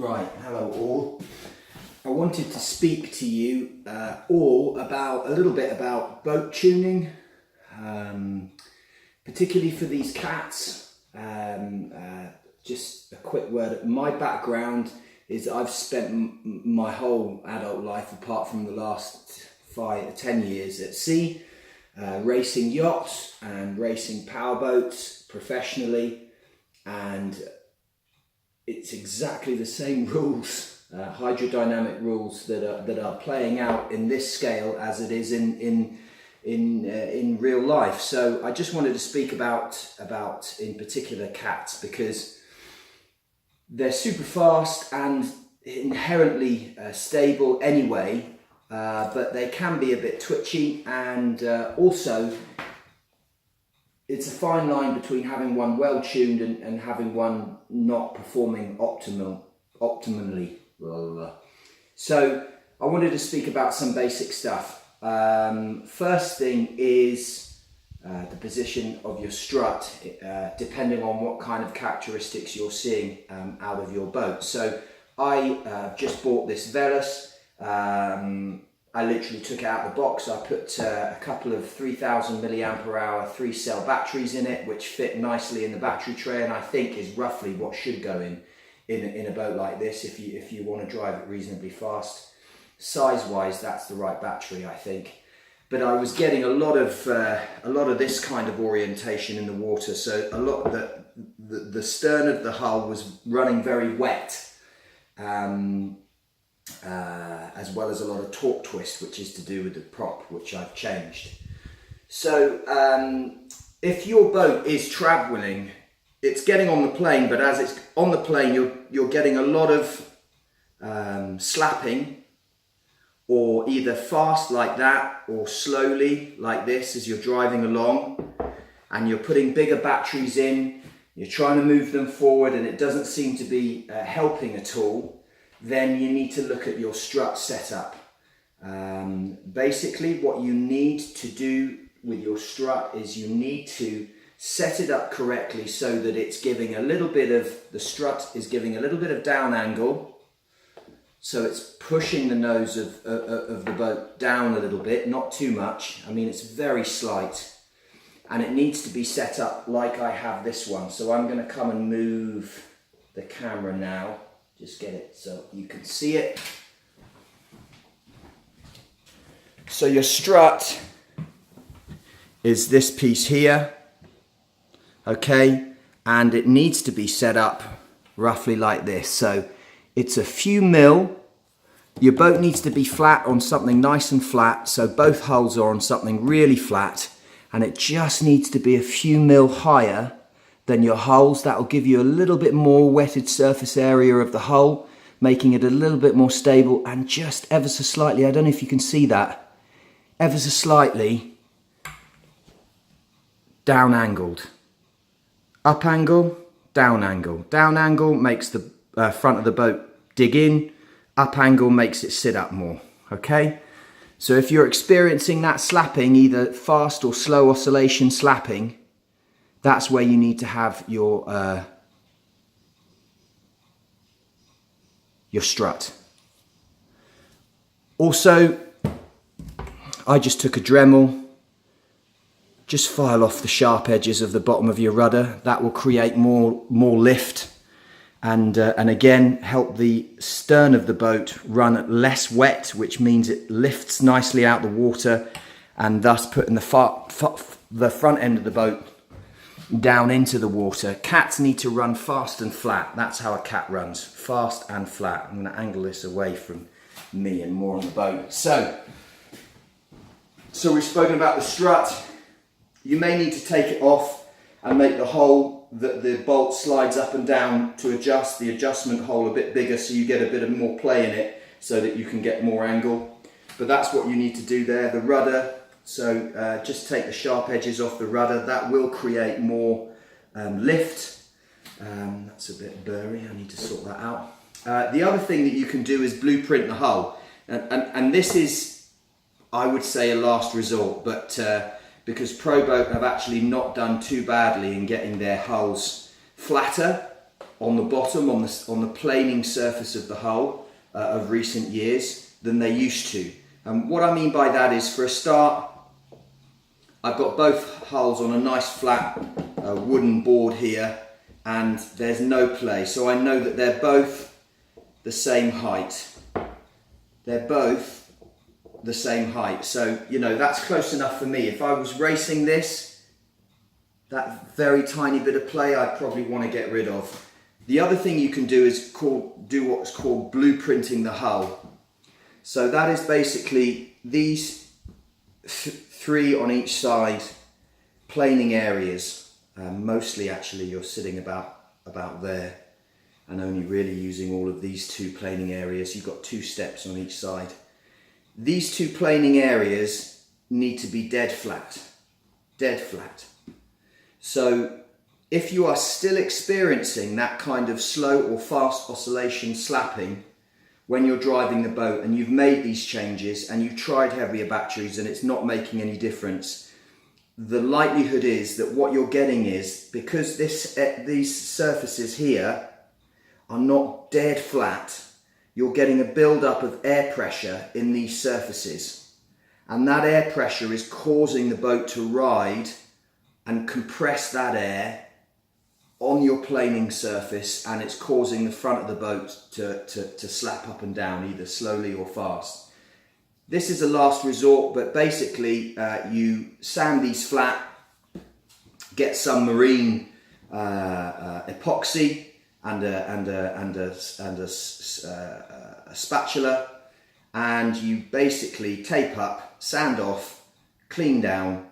Right, hello all. I wanted to speak to you all about a little bit about boat tuning, particularly for these cats. Just a quick word. My background is I've spent my whole adult life, apart from the last 5 or 10 years, at sea, racing yachts and racing powerboats professionally, and it's exactly the same rules, hydrodynamic rules that are playing out in this scale as it is in real life. So I just wanted to speak about in particular cats, because they're super fast and inherently stable anyway, but they can be a bit twitchy, and also it's a fine line between having one well tuned and having one not performing optimally. So I wanted to speak about some basic stuff. First thing is the position of your strut, depending on what kind of characteristics you're seeing out of your boat. So I just bought this Veles. I literally took it out of the box. I put a couple of 3000 milliamp hour 3-cell batteries in it, which fit nicely in the battery tray, and I think is roughly what should go in a boat like this if you want to drive it reasonably fast. Size wise, that's the right battery, I think. But I was getting a lot of this kind of orientation in the water, so a lot of the stern of the hull was running very wet. As well as a lot of torque twist, which is to do with the prop, which I've changed. So if your boat is travelling, it's getting on the plane, but as it's on the plane, you're getting a lot of slapping, or either fast like that or slowly like this as you're driving along, and you're putting bigger batteries in, you're trying to move them forward and it doesn't seem to be helping at all. Then you need to look at your strut setup. Basically what you need to do with your strut is you need to set it up correctly so that it's giving a little bit of, the strut is giving a little bit of down angle, so it's pushing the nose of the boat down a little bit, not too much. I mean, it's very slight, and it needs to be set up like I have this one. So I'm going to come and move the camera now. Just get it so you can see it. So your strut is this piece here, okay? And it needs to be set up roughly like this. So it's a few mil. Your boat needs to be flat on something nice and flat. So both hulls are on something really flat, and it just needs to be a few mil higher than your hulls. That will give you a little bit more wetted surface area of the hull, making it a little bit more stable, and just ever so slightly, I don't know if you can see that, ever so slightly down angled. Up angle, down angle. Down angle makes the front of the boat dig in, up angle makes it sit up more, okay? So if you're experiencing that slapping, either fast or slow oscillation slapping, that's where you need to have your strut. Also, I just took a Dremel, just file off the sharp edges of the bottom of your rudder. That will create more lift, and again help the stern of the boat run less wet, which means it lifts nicely out the water, and thus putting the front end of the boat down into the water. Cats need to run fast and flat. That's how a cat runs, fast and flat. I'm going to angle this away from me and more on the boat. So we've spoken about the strut. You may need to take it off and make the hole that the bolt slides up and down to adjust the adjustment hole a bit bigger, so you get a bit of more play in it so that you can get more angle. But that's what you need to do there. The rudder, so just take the sharp edges off the rudder. That will create more lift. That's a bit blurry, I need to sort that out. The other thing that you can do is blueprint the hull. And this is, I would say, a last resort, but because Proboat have actually not done too badly in getting their hulls flatter, on the bottom, on the planing surface of the hull of recent years than they used to. And what I mean by that is, for a start, I've got both hulls on a nice flat wooden board here, and there's no play. So I know that they're both the same height. They're both the same height. So, you know, that's close enough for me. If I was racing this, that very tiny bit of play I'd probably want to get rid of. The other thing you can do is do what's called blueprinting the hull. So that is basically these three on each side planing areas. Mostly actually you're sitting about there, and only really using all of these two planing areas. You've got 2 steps on each side. These 2 planing areas need to be dead flat. Dead flat. So if you are still experiencing that kind of slow or fast oscillation slapping when you're driving the boat, and you've made these changes and you've tried heavier batteries and it's not making any difference, the likelihood is that what you're getting is, because these surfaces here are not dead flat, you're getting a build-up of air pressure in these surfaces. And that air pressure is causing the boat to ride and compress that air on your planing surface, and it's causing the front of the boat to slap up and down, either slowly or fast. This is a last resort, but basically you sand these flat, get some marine epoxy and a spatula, and you basically tape up, sand off, clean down,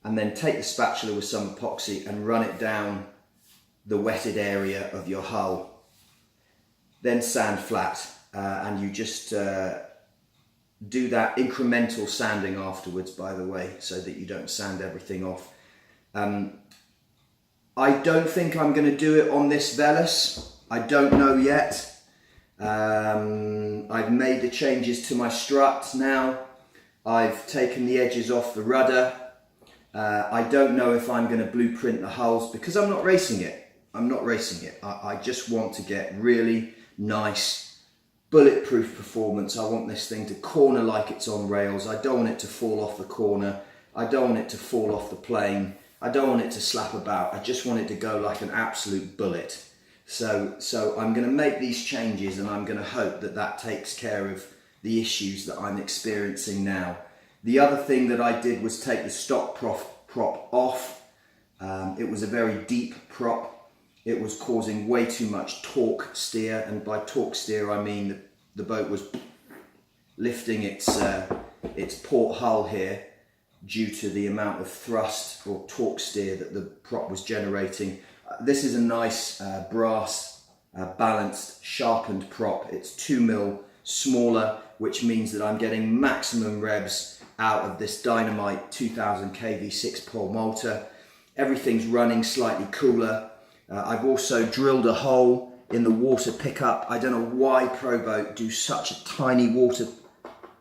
and then take the spatula with some epoxy and run it down the wetted area of your hull. Then sand flat, and you just do that incremental sanding afterwards, by the way, so that you don't sand everything off. I don't think I'm going to do it on this Veles. I don't know yet. I've made the changes to my strut now. I've taken the edges off the rudder. I don't know if I'm going to blueprint the hulls, because I'm not racing it. I just want to get really nice bulletproof performance. I want this thing to corner like it's on rails. I don't want it to fall off the corner. I don't want it to fall off the plane. I don't want it to slap about. I just want it to go like an absolute bullet. So I'm going to make these changes, and I'm going to hope that that takes care of the issues that I'm experiencing now. The other thing that I did was take the stock prop off. It was a very deep prop. It was causing way too much torque steer, and by torque steer I mean the boat was lifting its port hull here due to the amount of thrust or torque steer that the prop was generating. This is a nice brass balanced sharpened prop. It's 2mm smaller, which means that I'm getting maximum revs out of this Dynamite 2000 kV 6-pole motor. Everything's running slightly cooler. I've also drilled a hole in the water pickup. I don't know why Proboat do such a tiny water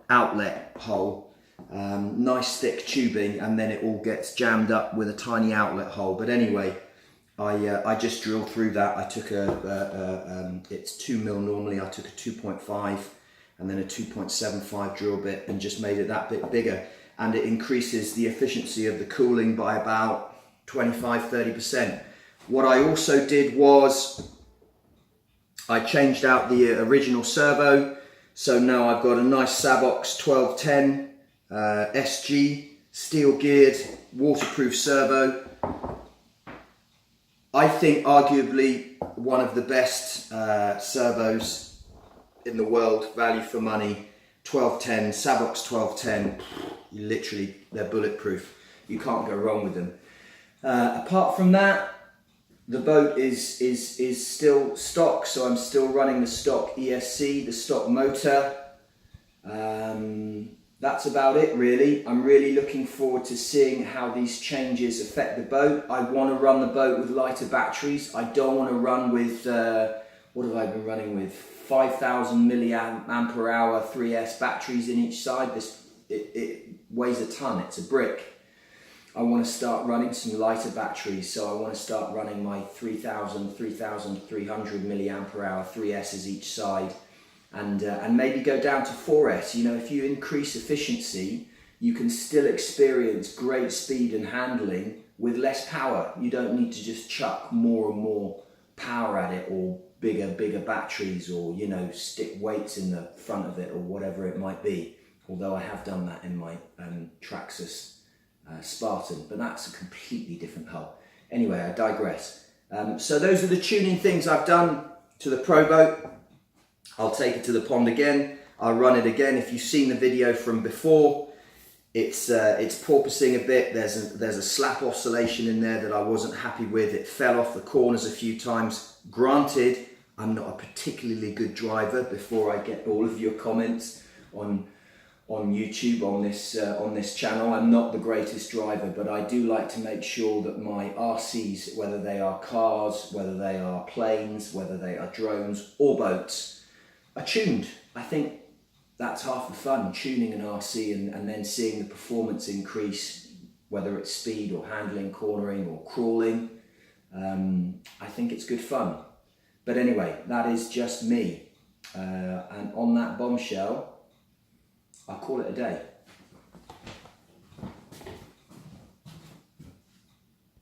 outlet hole. Nice thick tubing, and then it all gets jammed up with a tiny outlet hole. But anyway, I just drilled through that. I took it's 2mm normally, I took a 2.5 and then a 2.75 drill bit and just made it that bit bigger. And it increases the efficiency of the cooling by about 25-30%. What I also did was I changed out the original servo. So now I've got a nice Sabox 1210 SG steel geared waterproof servo. I think arguably one of the best servos in the world, value for money. 1210, Sabox 1210, literally they're bulletproof. You can't go wrong with them. Apart from that, the boat is still stock, so I'm still running the stock ESC, the stock motor. That's about it really. I'm really looking forward to seeing how these changes affect the boat. I want to run the boat with lighter batteries. I don't want to run with, what have I been running with? 5,000 milliamp hour 3S batteries in each side. It weighs a ton, it's a brick. I want to start running some lighter batteries. So I want to start running my 3,300 milliamp hour 3S's each side, and maybe go down to 4S. You know, if you increase efficiency, you can still experience great speed and handling with less power. You don't need to just chuck more and more power at it, or bigger batteries, or, you know, stick weights in the front of it, or whatever it might be. Although I have done that in my Traxxas Spartan, but that's a completely different hull. Anyway, I digress. So those are the tuning things I've done to the Proboat. I'll take it to the pond again. I'll run it again. If you've seen the video from before, it's porpoising a bit. There's a slap oscillation in there that I wasn't happy with. It fell off the corners a few times. Granted, I'm not a particularly good driver, before I get all of your comments on YouTube on this channel. I'm not the greatest driver, but I do like to make sure that my RCs, whether they are cars, whether they are planes, whether they are drones or boats, are tuned. I think that's half the fun, tuning an RC and then seeing the performance increase, whether it's speed or handling, cornering or crawling. I think it's good fun. But anyway, that is just me. And on that bombshell, I'll call it a day.